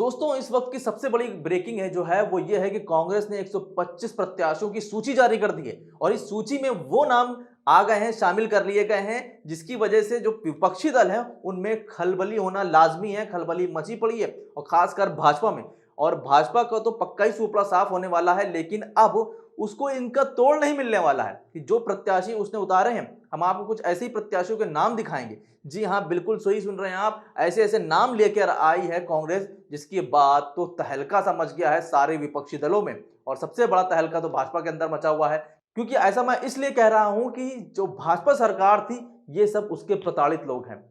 दोस्तों इस वक्त की सबसे बड़ी ब्रेकिंग है जो है वो ये है कि कांग्रेस ने 125 प्रत्याशियों की सूची जारी कर दी है और इस सूची में वो नाम आ गए हैं, शामिल कर लिए गए हैं, जिसकी वजह से जो विपक्षी दल है उनमें खलबली होना लाजमी है। खलबली मची पड़ी है और खासकर भाजपा में, और भाजपा का तो पक्का ही सुपड़ा साफ होने वाला है। लेकिन अब उसको इनका तोड़ नहीं मिलने वाला है कि जो प्रत्याशी उसने उतारे हैं, हम आपको कुछ ऐसे ही प्रत्याशियों के नाम दिखाएंगे। जी हाँ, बिल्कुल सही सुन रहे हैं आप, ऐसे ऐसे नाम लेकर आई है कांग्रेस, जिसकी बात तो तहलका सा मच गया है सारे विपक्षी दलों में। और सबसे बड़ा तहलका तो भाजपा के अंदर मचा हुआ है, क्योंकि ऐसा मैं इसलिए कह रहा हूं कि जो भाजपा सरकार थी ये सब उसके प्रताड़ित लोग हैं।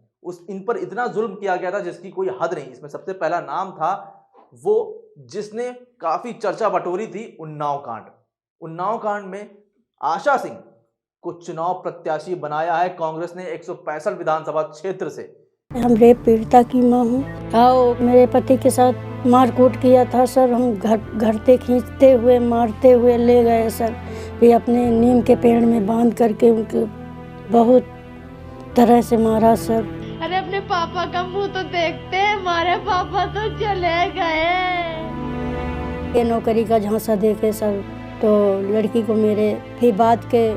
इन पर इतना जुल्म किया गया था जिसकी कोई हद नहीं। इसमें सबसे पहला नाम था वो जिसने काफी चर्चा बटोरी थी, उन्नाव कांड। उन्नाव कांड में आशा सिंह को चुनाव प्रत्याशी बनाया है कांग्रेस ने 165 विधानसभा क्षेत्र से। हम रेप पीड़िता की मां हूँ। मेरे पति के साथ मारकूट किया था सर। हम घर से खींचते हुए मारते हुए ले गए सर। फिर अपने नीम के पेड़ में बांध करके उनको बहुत तरह से मारा सर। अरे अपने पापा का मुंह तो देखते हैं, हमारे पापा तो चले गए। ये नौकरी का झांसा देके सर तो लड़की को मेरे फिर बाद के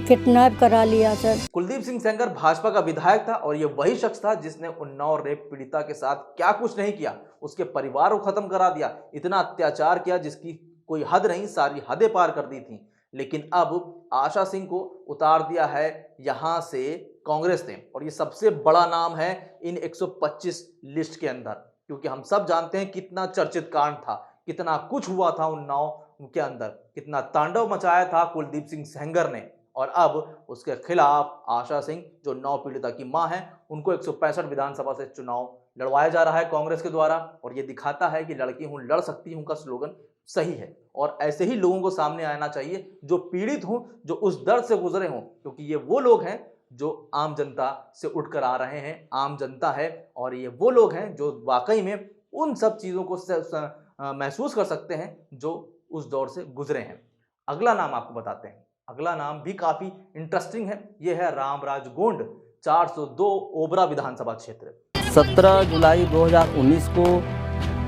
किडनैप करा लिया सर। कुलदीप सिंह सेंगर भाजपा का विधायक था और ये वही शख्स था जिसने उन्नाव रेप पीड़िता के साथ क्या कुछ नहीं किया, उसके परिवार को खत्म करा दिया, इतना अत्याचार किया जिसकी कोई हद नहीं, सारी हदें पार कर दी थी। लेकिन अब आशा सिंह को उतार दिया है यहां से कांग्रेस ने, और ये सबसे बड़ा नाम है इन 125 लिस्ट के अंदर, क्योंकि हम सब जानते हैं कितना चर्चित कांड था, कितना कुछ हुआ था उन्नाव के अंदर, कितना तांडव मचाया था कुलदीप सिंह सेंगर ने। और अब उसके खिलाफ आशा सिंह जो उन्नाव पीड़िता की मां है, उनको 165 विधानसभा से चुनाव लड़वाया जा रहा है कांग्रेस के द्वारा। और ये दिखाता है कि लड़की हूं लड़ सकती हूं का स्लोगन सही है, और ऐसे ही लोगों को सामने आना चाहिए जो पीड़ित हों, जो उस दर्द से गुजरे हों, क्योंकि ये वो लोग हैं जो आम जनता से उठकर आ रहे हैं, आम जनता है, और ये वो लोग हैं जो वाकई में उन सब चीज़ों को महसूस कर सकते हैं जो उस दौर से गुजरे हैं। अगला नाम आपको बताते हैं, अगला नाम भी काफी इंटरेस्टिंग है। यह है रामराज गोंड, 402 ओबरा विधानसभा क्षेत्र। 17 जुलाई 2019 को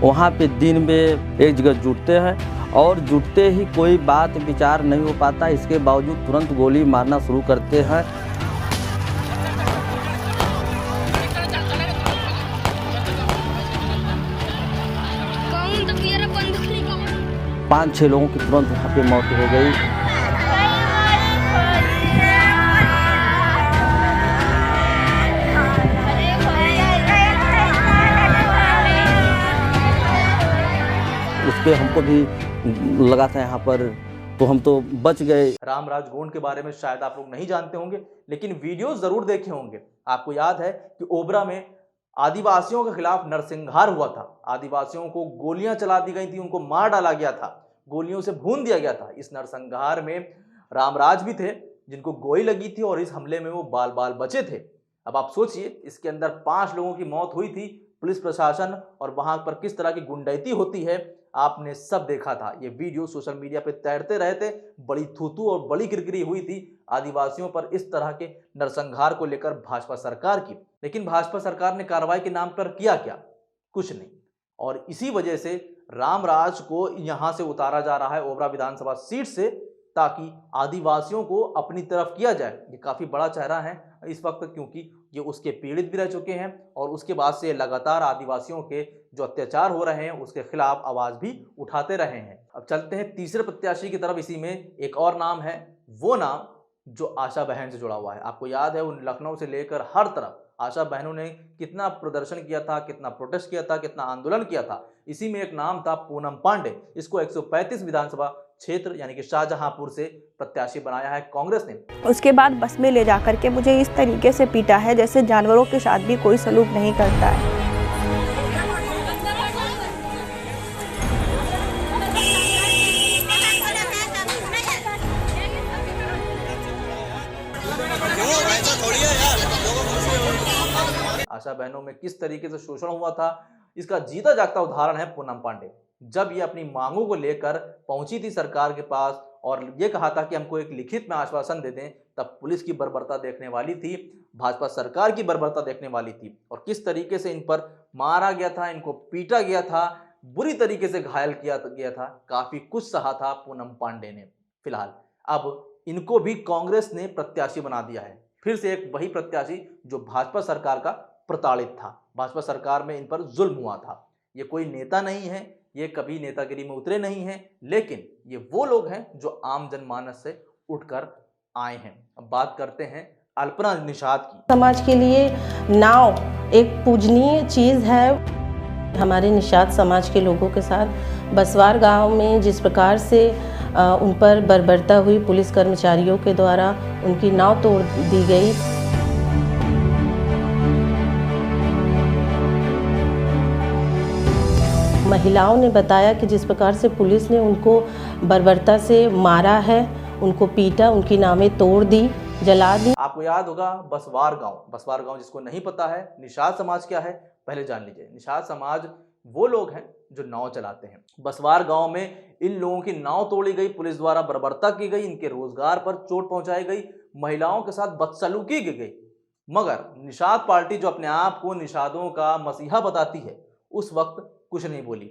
वहाँ पे दिन में एक जगह जुटते हैं और जुटते ही कोई बात विचार नहीं हो पाता, इसके बावजूद तुरंत गोली मारना शुरू करते हैं। 5-6 लोगों की तुरंत वहाँ पे मौत हो गई। उसके हमको भी लगा था यहाँ पर, तो हम तो बच गए। रामराज गोंड के बारे में शायद आप लोग नहीं जानते होंगे, लेकिन वीडियो जरूर देखे होंगे। आपको याद है कि ओबरा में आदिवासियों के खिलाफ नरसंहार हुआ था, आदिवासियों को गोलियां चला दी गई थी, उनको मार डाला गया था, गोलियों से भून दिया गया था। इस नरसंहार में रामराज भी थे जिनको गोली लगी थी, और इस हमले में वो बाल बाल बचे थे। अब आप सोचिए, इसके अंदर 5 लोगों की मौत हुई थी। पुलिस प्रशासन और वहां पर किस तरह की गुंडैती होती है आपने सब देखा था। ये वीडियो सोशल मीडिया पे तैरते रहे थे, बड़ी थूथू और बड़ी किरकिरी हुई थी आदिवासियों पर इस तरह के नरसंहार को लेकर भाजपा सरकार की। लेकिन भाजपा सरकार ने कार्रवाई के नाम पर किया क्या? कुछ नहीं। और इसी वजह से रामराज को यहां से उतारा जा रहा है ओबरा विधानसभा सीट से, ताकि आदिवासियों को अपनी तरफ किया जाए। ये काफी बड़ा चेहरा है इस वक्त, क्योंकि ये उसके पीड़ित भी रह चुके हैं, और उसके बाद से लगातार आदिवासियों के जो अत्याचार हो रहे हैं उसके खिलाफ आवाज भी उठाते रहे हैं। अब चलते हैं तीसरे प्रत्याशी की तरफ। इसी में एक और नाम है, वो नाम जो आशा बहन से जुड़ा हुआ है। आपको याद है उन लखनऊ से लेकर हर तरफ आशा बहनों ने कितना प्रदर्शन किया था, कितना प्रोटेस्ट किया था, कितना आंदोलन किया था। इसी में एक नाम था पूनम पांडे। इसको 135 विधानसभा क्षेत्र यानी कि शाहजहांपुर से प्रत्याशी बनाया है कांग्रेस ने। उसके बाद बस में ले जाकर के मुझे इस तरीके से पीटा है जैसे जानवरों के साथ भी कोई सलूक नहीं करता है। आशा बहनों में किस तरीके से शोषण हुआ था, इसका जीता जागता उदाहरण है पूनम पांडे। जब ये अपनी मांगों को लेकर पहुंची थी सरकार के पास और ये कहा था कि हमको एक लिखित में आश्वासन दे दें, तब पुलिस की बर्बरता देखने वाली थी। भाजपा सरकार की बर्बरता देखने वाली थी और किस तरीके से इन पर मारा गया था, इनको पीटा गया था, बुरी तरीके से घायल किया गया था। काफी कुछ सहा था पूनम पांडे ने। फिलहाल अब इनको भी कांग्रेस ने प्रत्याशी बना दिया है, फिर से एक वही प्रत्याशी जो भाजपा सरकार का प्रताड़ित था। भाजपा सरकार में इन पर जुल्म हुआ था। ये कोई नेता नहीं है, ये कभी नेतागिरी में उतरे नहीं हैं, लेकिन ये वो लोग हैं जो आम जनमानस से उठकर आए हैं। अब बात करते हैं अल्पना निषाद की। समाज के लिए नाव एक पूजनीय चीज़ है। हमारे निषाद समाज के लोगों के साथ बसवार गांव में जिस प्रकार से उन पर बर्बरता हुई पुलिस कर्मचारियों के द्वारा, उनकी नाव तोड़ दी गई। महिलाओं ने बताया कि जिस प्रकार से पुलिस ने उनको बर्बरता से मारा है, उनको पीटा, उनकी नावें तोड़ दी, जला दी। आपको याद होगा बसवार गांव जिसको नहीं पता है निषाद समाज क्या है पहले जान लीजिए। निषाद समाज वो लोग हैं जो नाव चलाते हैं। बसवार गांव में इन लोगों की नाव तोड़ी गई, पुलिस द्वारा बर्बरता की गई, इनके रोजगार पर चोट पहुंचाई गई, महिलाओं के साथ बदसलूकी की गई। मगर निषाद पार्टी जो अपने आप को निषादों का मसीहा बताती है, उस वक्त कुछ नहीं बोली।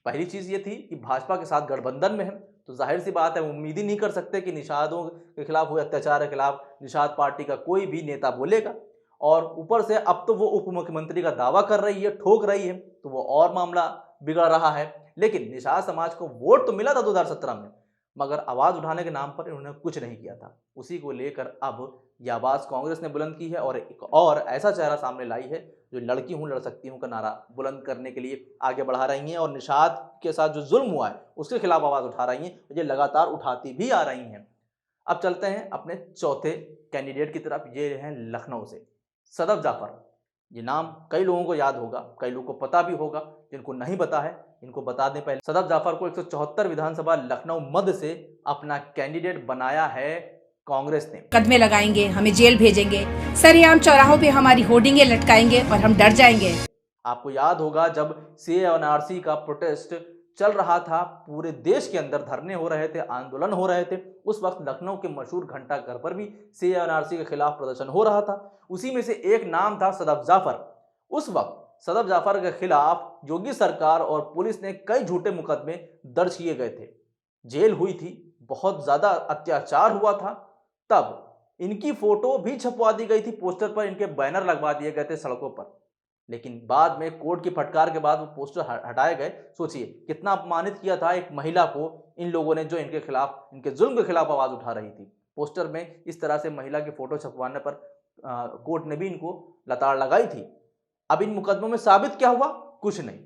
पहली चीज ये थी कि भाजपा के साथ गठबंधन में है, तो जाहिर सी बात है उम्मीद ही नहीं कर सकते कि निषादों के खिलाफ हुए अत्याचार के खिलाफ निषाद पार्टी का कोई भी नेता बोलेगा। और ऊपर से अब तो वो उप मुख्यमंत्री का दावा कर रही है, ठोक रही है, तो वो और मामला बिगड़ रहा है। लेकिन निषाद समाज को वोट तो मिला था 2017 में, मगर आवाज उठाने के नाम पर इन्होंने कुछ नहीं किया था। उसी को लेकर अब यह आवाज कांग्रेस ने बुलंद की है और एक और ऐसा चेहरा सामने लाई है जो लड़की हूं लड़ सकती हूं का नारा बुलंद करने के लिए आगे बढ़ा रही हैं और निषाद के साथ जो जुल्म हुआ है उसके खिलाफ आवाज उठा रही हैं। ये लगातार उठाती भी आ रही हैं। अब चलते हैं अपने चौथे कैंडिडेट की तरफ। ये हैं लखनऊ से सदफ जाफर। ये नाम कई लोगों को याद होगा, कई लोगों को पता भी होगा, जिनको नहीं पता है इनको बता दें। पहले सदफ जाफर को 174 विधानसभा लखनऊ मध्य से अपना कैंडिडेट बनाया है कांग्रेस ने। कदमे लगाएंगे, हमें जेल भेजेंगे, सरेआम चौराहों पे हमारी होर्डिंगें लटकाएंगे और हम डर जाएंगे। आपको याद होगा जब CA/NRC का प्रोटेस्ट चल रहा था, पूरे देश के अंदर धरने हो रहे थे, आंदोलन हो रहे थे, उस वक्त लखनऊ के मशहूर घंटा घर पर भी CA/NRC के खिलाफ प्रदर्शन हो रहा था। उसी में से एक नाम था सदफ जाफर। उस वक्त सदफ जाफर के खिलाफ योगी सरकार और पुलिस ने कई झूठे मुकदमे दर्ज किए गए थे, जेल हुई थी, बहुत ज्यादा अत्याचार हुआ था। तब इनकी फोटो भी छपवा दी गई थी, पोस्टर पर इनके बैनर लगवा दिए गए थे सड़कों पर। लेकिन बाद में कोर्ट की फटकार के बाद वो पोस्टर हटाए गए। सोचिए कितना अपमानित किया था एक महिला को इन लोगों ने, जो इनके खिलाफ, इनके जुल्म के खिलाफ आवाज उठा रही थी। पोस्टर में इस तरह से महिला की फोटो छपवाने पर कोर्ट ने भी इनको लताड़ लगाई थी। अब इन मुकदमों में साबित क्या हुआ? कुछ नहीं।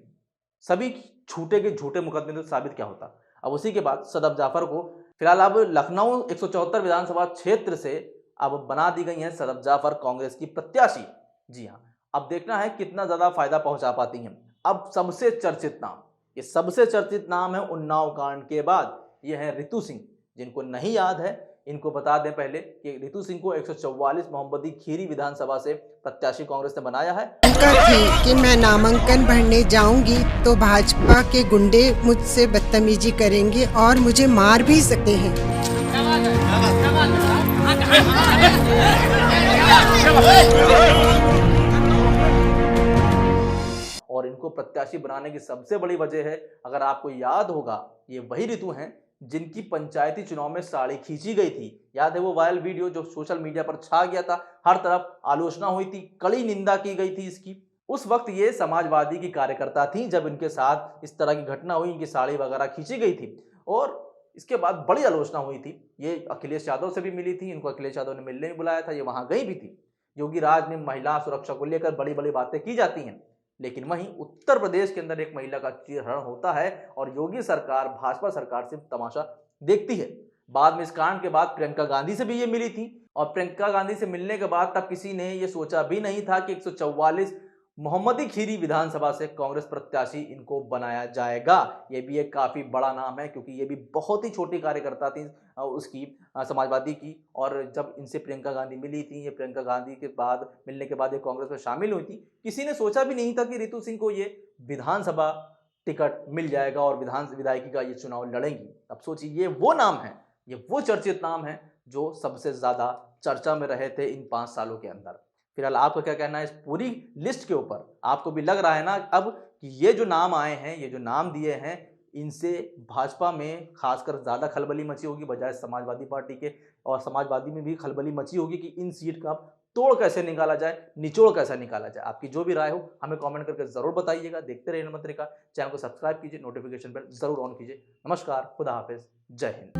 सभी झूठे के झूठे मुकदमे तो साबित क्या होता। अब उसी के बाद सदफ जाफर को फिलहाल अब लखनऊ 174 विधानसभा क्षेत्र से अब बना दी गई है सदफ जाफर कांग्रेस की प्रत्याशी। जी हाँ, अब देखना है कितना ज्यादा फायदा पहुंचा पाती हैं। अब सबसे चर्चित नाम, ये सबसे चर्चित नाम है उन्नाव कांड के बाद, ये है रितु सिंह। जिनको नहीं याद है इनको बता दें पहले कि रितु सिंह को 144 मोहम्मदी खीरी विधानसभा से प्रत्याशी कांग्रेस ने बनाया है। थी कि मैं नामांकन भरने जाऊंगी तो भाजपा के गुंडे मुझसे बदतमीजी करेंगे और मुझे मार भी सकते हैं। और इनको प्रत्याशी बनाने की सबसे बड़ी वजह है, अगर आपको याद होगा, ये वही रितु हैं जिनकी पंचायती चुनाव में साड़ी खींची गई थी। याद है वो वायरल वीडियो जो सोशल मीडिया पर छा गया था, हर तरफ आलोचना हुई थी, कड़ी निंदा की गई थी इसकी। उस वक्त ये समाजवादी की कार्यकर्ता थी जब इनके साथ इस तरह की घटना हुई, इनकी साड़ी वगैरह खींची गई थी और इसके बाद बड़ी आलोचना हुई थी। ये अखिलेश यादव से भी मिली थी, इनको अखिलेश यादव ने मिलने भी बुलाया था, ये वहां गई भी थी। योगी राज में महिला सुरक्षा को लेकर बड़ी बड़ी बातें की जाती हैं, लेकिन वहीं उत्तर प्रदेश के अंदर एक महिला का चीरहरण होता है और योगी सरकार, भाजपा सरकार से तमाशा देखती है। बाद में इस कांड के बाद प्रियंका गांधी से भी ये मिली थी और प्रियंका गांधी से मिलने के बाद तब किसी ने ये सोचा भी नहीं था कि 144 मोहम्मदी खीरी विधानसभा से कांग्रेस प्रत्याशी इनको बनाया जाएगा। ये भी एक काफी बड़ा नाम है क्योंकि ये भी बहुत ही छोटी कार्यकर्ता थी उसकी, समाजवादी की। और जब इनसे प्रियंका गांधी मिली थी, ये प्रियंका गांधी के बाद मिलने के बाद ये कांग्रेस में शामिल हुई थी, किसी ने सोचा भी नहीं था कि रितु सिंह को ये विधानसभा टिकट मिल जाएगा और विधायकी का ये चुनाव लड़ेंगी। अब सोचिए, ये वो नाम है, ये वो चर्चित नाम है जो सबसे ज्यादा चर्चा में रहे थे इन 5 सालों के अंदर। फिलहाल आपका क्या कहना है इस पूरी लिस्ट के ऊपर? आपको भी लग रहा है ना अब कि ये जो नाम आए हैं, ये जो नाम दिए हैं, इनसे भाजपा में खासकर ज़्यादा खलबली मची होगी बजाय समाजवादी पार्टी के, और समाजवादी में भी खलबली मची होगी कि इन सीट का तोड़ कैसे निकाला जाए, निचोड़ कैसे निकाला जाए। आपकी जो भी राय हो हमें कमेंट करके ज़रूर बताइएगा। देखते रहिए हिंदुमंत्रिका, चैनल को सब्सक्राइब कीजिए, नोटिफिकेशन बेल ज़रूर ऑन कीजिए। नमस्कार, खुदा हाफिज़, जय हिंद।